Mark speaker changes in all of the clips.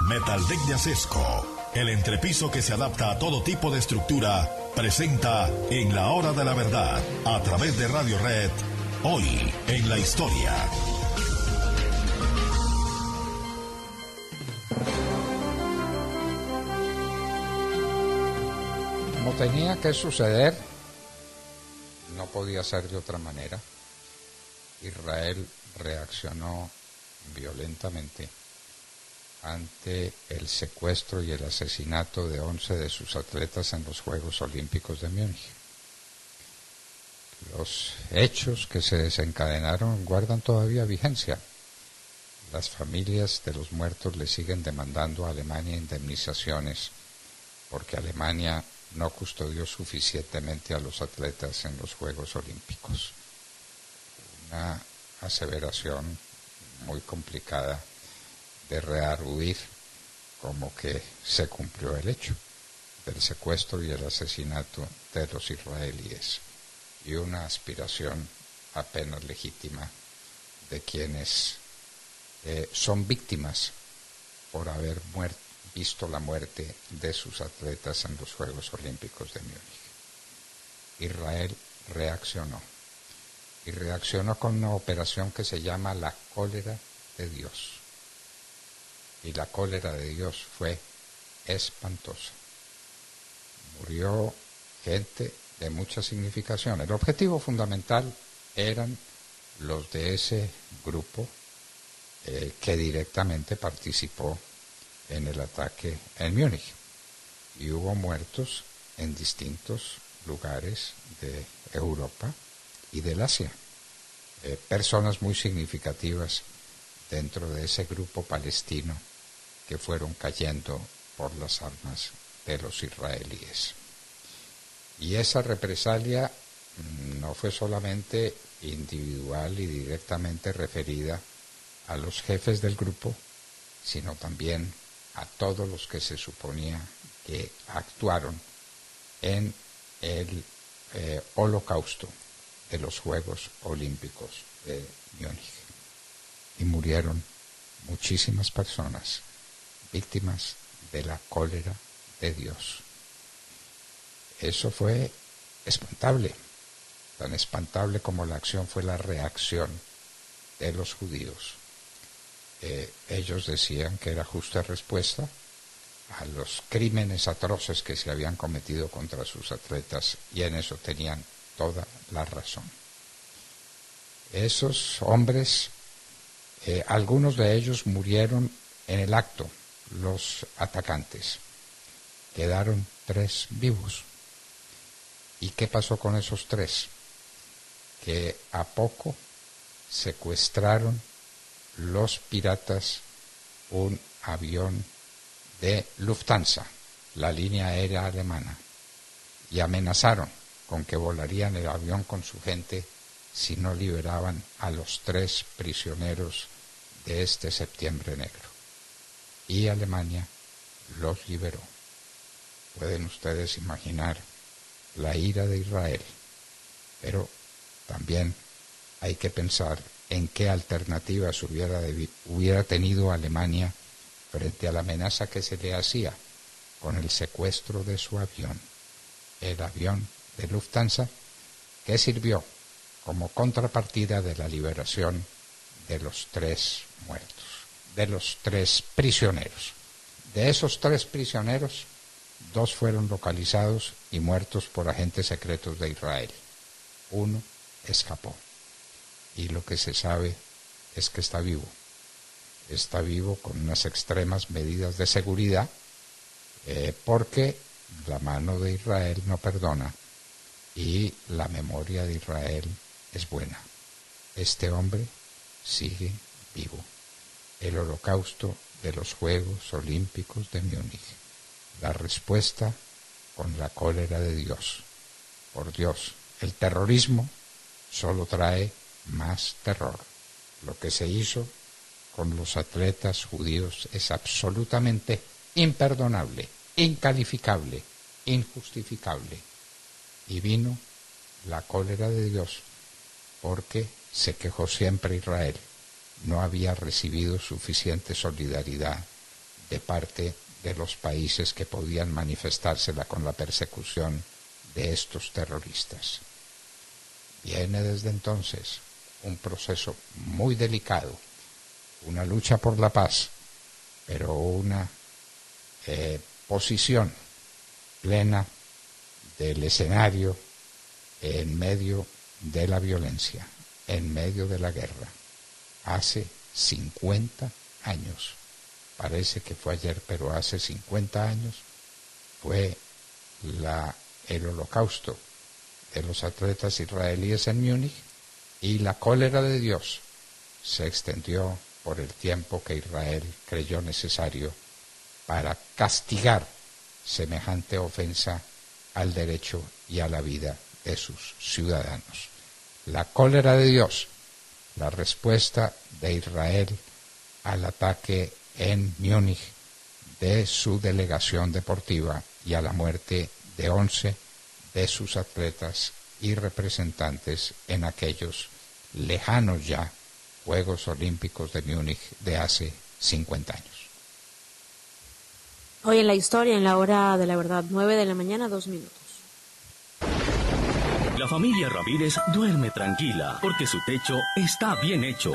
Speaker 1: Metaldeck de Acesco, el entrepiso que se adapta a todo tipo de estructura, presenta En la Hora de la Verdad, a través de Radio Red, hoy en la historia.
Speaker 2: Como tenía que suceder, no podía ser de otra manera. Israel reaccionó violentamente ante el secuestro y el asesinato de 11 de sus atletas en los Juegos Olímpicos de Múnich. Los hechos que se desencadenaron guardan todavía vigencia. Las familias de los muertos le siguen demandando a Alemania indemnizaciones porque Alemania no custodió suficientemente a los atletas en los Juegos Olímpicos. Una aseveración muy complicada de rearguir como que se cumplió el hecho del secuestro y el asesinato de los israelíes, y una aspiración apenas legítima de quienes son víctimas por haber visto la muerte de sus atletas en los Juegos Olímpicos de Múnich. Israel reaccionó, y reaccionó con una operación que se llama la cólera de Dios. Y la cólera de Dios fue espantosa. Murió gente de mucha significación. El objetivo fundamental eran los de ese grupo que directamente participó en el ataque en Múnich. Y hubo muertos en distintos lugares de Europa y del Asia. Personas muy significativas dentro de ese grupo palestino que fueron cayendo por las armas de los israelíes. Y esa represalia no fue solamente individual y directamente referida a los jefes del grupo, sino también a todos los que se suponía que actuaron en el holocausto de los Juegos Olímpicos de Múnich. Y murieron muchísimas personas, víctimas de la cólera de Dios. Eso fue espantable, tan espantable como la acción fue la reacción de los judíos. Ellos decían que era justa respuesta a los crímenes atroces que se habían cometido contra sus atletas, y en eso tenían toda la razón. Esos hombres, algunos de ellos murieron en el acto, los atacantes. Quedaron 3 vivos. ¿Y qué pasó con esos 3? Que a poco secuestraron los piratas un avión de Lufthansa, la línea aérea alemana, y amenazaron con que volarían el avión con su gente si no liberaban a los 3 prisioneros de este Septiembre Negro. Y Alemania los liberó. Pueden ustedes imaginar la ira de Israel, pero también hay que pensar en qué alternativas hubiera tenido Alemania frente a la amenaza que se le hacía con el secuestro de su avión, el avión de Lufthansa, que sirvió como contrapartida de la liberación de los 3 muertos, de los 3 prisioneros. De esos 3 prisioneros, 2 fueron localizados y muertos por agentes secretos de Israel. 1 escapó. Y lo que se sabe es que está vivo. Está vivo con unas extremas medidas de seguridad, porque la mano de Israel no perdona y la memoria de Israel es buena. Este hombre sigue vivo. El holocausto de los Juegos Olímpicos de Múnich. La respuesta con la cólera de Dios. Por Dios, el terrorismo solo trae más terror. Lo que se hizo con los atletas judíos es absolutamente imperdonable, incalificable, injustificable. Y vino la cólera de Dios porque se quejó siempre Israel. No había recibido suficiente solidaridad de parte de los países que podían manifestársela con la persecución de estos terroristas. Viene desde entonces un proceso muy delicado, una lucha por la paz, pero una posición plena del escenario en medio de la violencia, en medio de la guerra. Hace 50 años, parece que fue ayer, pero hace 50 años fue el holocausto de los atletas israelíes en Múnich, y la cólera de Dios se extendió por el tiempo que Israel creyó necesario para castigar semejante ofensa al derecho y a la vida de sus ciudadanos. La cólera de Dios, la respuesta de Israel al ataque en Múnich de su delegación deportiva y a la muerte de 11 de sus atletas y representantes en aquellos lejanos ya Juegos Olímpicos de Múnich de hace 50 años.
Speaker 3: Hoy en la historia, en la hora de la verdad, 9 de la mañana, 2 minutos.
Speaker 4: La familia Ramírez duerme tranquila porque su techo está bien hecho.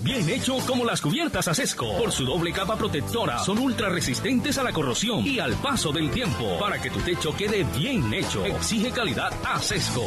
Speaker 4: Bien hecho como las cubiertas Asesco. Por su doble capa protectora, son ultra resistentes a la corrosión y al paso del tiempo. Para que tu techo quede bien hecho, exige calidad Asesco.